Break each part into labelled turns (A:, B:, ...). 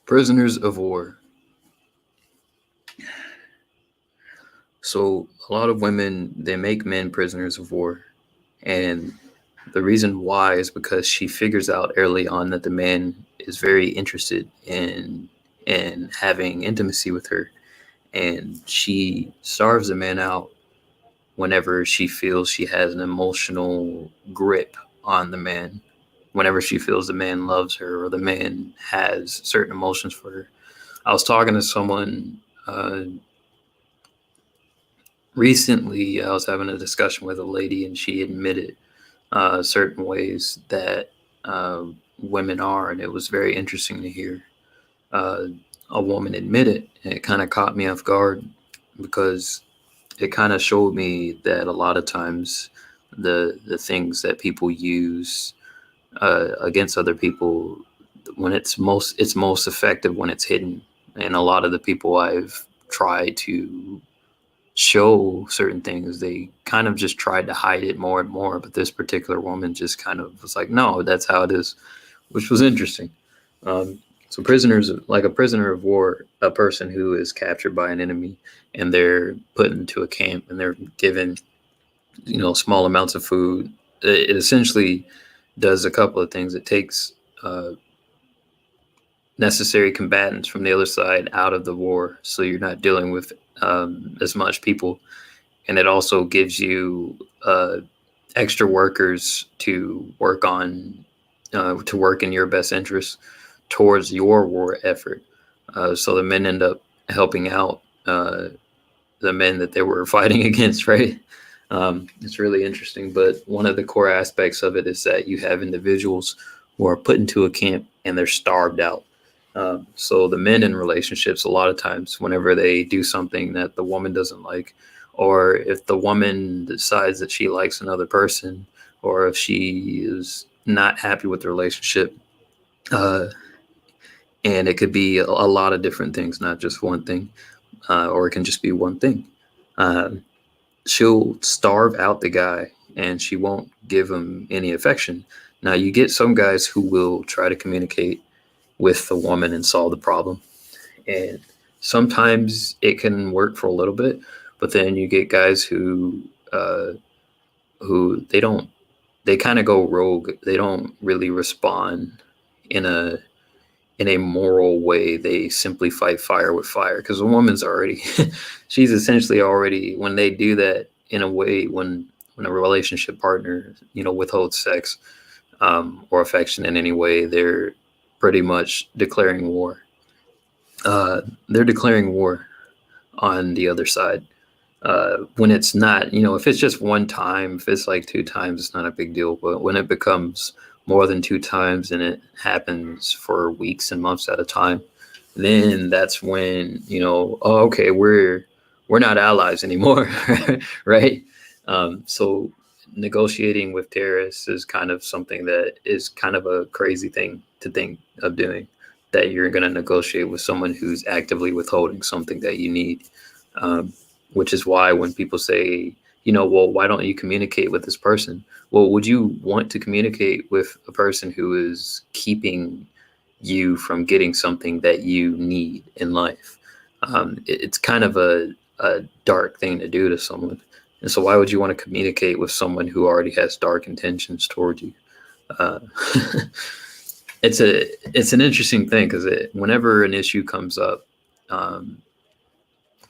A: Prisoners of war. So a lot of women, they make men prisoners of war, and the reason why is because she figures out early on that the man is very interested in having intimacy with her, and she starves the man out whenever she feels she has an emotional grip on the man, whenever she feels the man loves her or the man has certain emotions for her. I was talking to someone recently. I was having a discussion with a lady, and she admitted certain ways that uh, women are, and it was very interesting to hear uh, a woman admit it. And it kind of caught me off guard because it kind of showed me that a lot of times the things that people use against other people, when it's most effective when it's hidden. And a lot of the people I've tried to show certain things, they kind of just tried to hide it more and more. But this particular woman just kind of was like, no, that's how it is, which was interesting. Um, so prisoners, like a prisoner of war, a person who is captured by an enemy and they're put into a camp and they're given, small amounts of food. It essentially does a couple of things. It takes necessary combatants from the other side out of the war, so you're not dealing with as much people, and it also gives you extra workers to work in your best interest towards your war effort. So the men end up helping out the men that they were fighting against, right? It's really interesting. But one of the core aspects of it is that you have individuals who are put into a camp and they're starved out. So the men in relationships, a lot of times, whenever they do something that the woman doesn't like, or if the woman decides that she likes another person, or if she is not happy with the relationship, uh, and it could be a lot of different things, not just one thing, or it can just be one thing. Uh, she'll starve out the guy and she won't give him any affection. Now, you get some guys who will try to communicate with the woman and solve the problem. And sometimes it can work for a little bit, but then you get guys who they kind of go rogue. They don't really respond in a moral way. They simply fight fire with fire because a woman's already she's essentially already, when they do that in a way, when a relationship partner withholds sex or affection in any way, they're pretty much declaring war. They're declaring war on the other side. When it's not, if it's just one time, if it's like two times, it's not a big deal. But when it becomes more than two times and it happens for weeks and months at a time, then that's when, oh, okay, we're not allies anymore, right? So negotiating with terrorists is kind of something that is kind of a crazy thing to think of doing. That you're going to negotiate with someone who's actively withholding something that you need. Um, which is why when people say, well, why don't you communicate with this person? Well, would you want to communicate with a person who is keeping you from getting something that you need in life? It's kind of a dark thing to do to someone. And so why would you want to communicate with someone who already has dark intentions toward you? Uh, it's an interesting thing because whenever an issue comes up, um,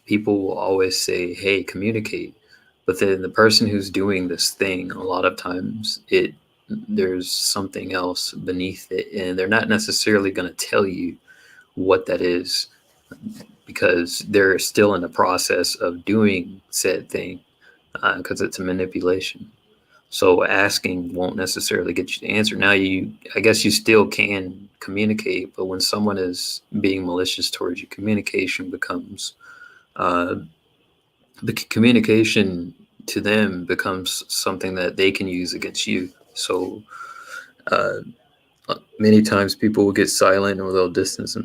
A: people will always say, "Hey, communicate." But then the person who's doing this thing, a lot of times, there's something else beneath it, and they're not necessarily going to tell you what that is because they're still in the process of doing said thing because it's a manipulation. So asking won't necessarily get you the answer. Now, I guess you still can communicate, but when someone is being malicious towards you, uh, the communication to them becomes something that they can use against you. So uh, many times people will get silent or they'll distance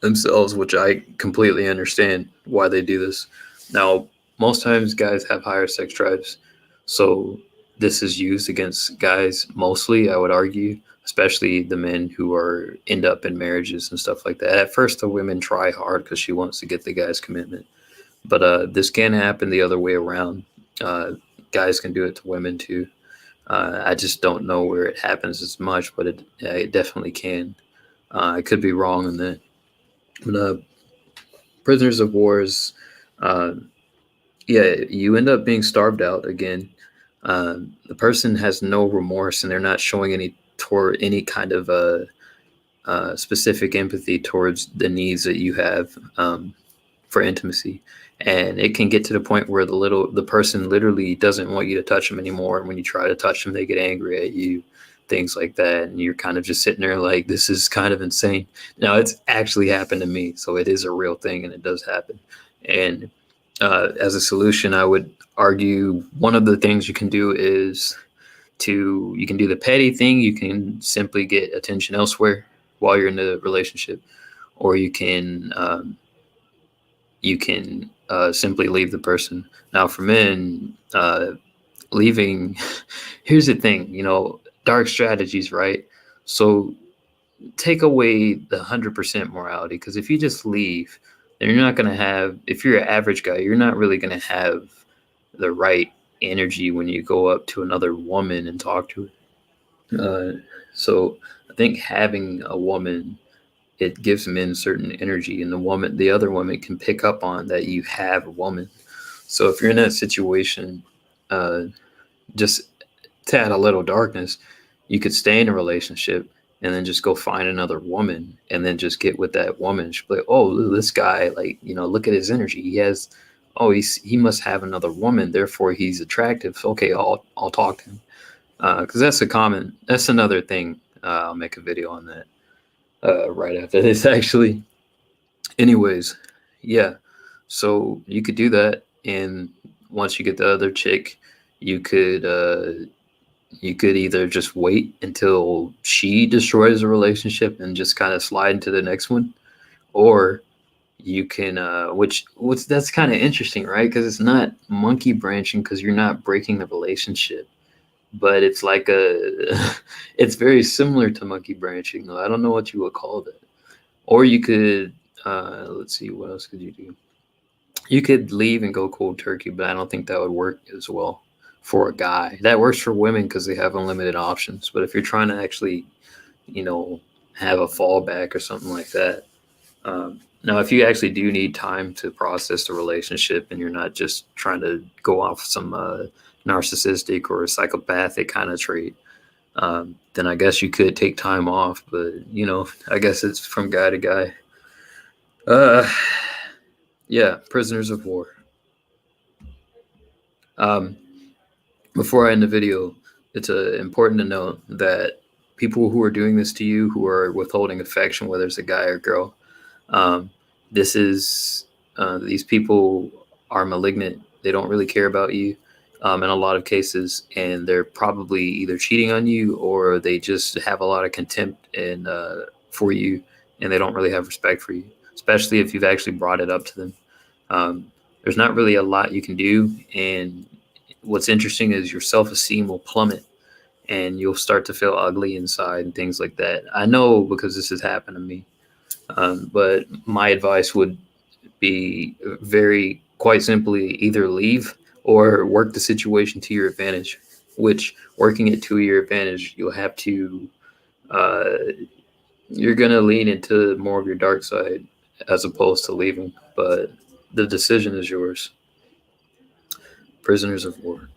A: themselves, which I completely understand why they do this. Now, most times guys have higher sex drives, so this is used against guys mostly, I would argue, especially the men who are end up in marriages and stuff like that. At first, the women try hard because she wants to get the guy's commitment, but this can happen the other way around. Uh, Guys can do it to women too. I just don't know where it happens as much, but it definitely can. I could be wrong on that. But prisoners of wars, uh, yeah, you end up being starved out again. The person has no remorse, and they're not showing any kind of specific empathy towards the needs that you have for intimacy. And it can get to the point where the person literally doesn't want you to touch them anymore. And when you try to touch them, they get angry at you, things like that. And you're kind of just sitting there like, this is kind of insane. Now, it's actually happened to me, so it is a real thing, and it does happen. And as a solution, I would argue one of the things you can do is you can do the petty thing. You can simply get attention elsewhere while you're in the relationship, or you can simply leave the person. Now, for men, leaving, here's the thing, dark strategies, right? So take away the 100% morality, because if you just leave, then you're not going to have, if you're an average guy, you're not really going to have the right energy when you go up to another woman and talk to her. So I think having a woman, it gives men certain energy, and the other woman can pick up on that you have a woman. So if you're in that situation, uh, just to add a little darkness, you could stay in a relationship and then just go find another woman and then just get with that woman. She'll be like, oh, this guy, like, look at his energy. He must have another woman, therefore he's attractive. So, okay, I'll talk to him. Because that's another thing. I'll make a video on that right after this, actually. Anyways, yeah. So you could do that, and once you get the other chick, you could either just wait until she destroys the relationship and just kind of slide into the next one, or you can which that's kind of interesting, right? Because it's not monkey branching, because you're not breaking the relationship, but it's like it's very similar to monkey branching, though. I don't know what you would call that. Or you could let's see, what else could you do? You could leave and go cold turkey, but I don't think that would work as well for a guy. That works for women because they have unlimited options. But if you're trying to actually, have a fallback or something like that, now if you actually do need time to process the relationship and you're not just trying to go off some narcissistic or psychopathic kind of trait, then I guess you could take time off. But I guess it's from guy to guy. Yeah, prisoners of war. Um, Before I end the video, it's important to note that people who are doing this to you, who are withholding affection, whether it's a guy or girl, um, these people are malignant. They don't really care about you in a lot of cases, and they're probably either cheating on you or they just have a lot of contempt for you, and they don't really have respect for you, especially if you've actually brought it up to them. There's not really a lot you can do, and what's interesting is your self-esteem will plummet and you'll start to feel ugly inside and things like that. I know because this has happened to me. But my advice would be quite simply, either leave or work the situation to your advantage, which working it to your advantage, you'll have to, you're going to lean into more of your dark side as opposed to leaving. But the decision is yours. Prisoners of war.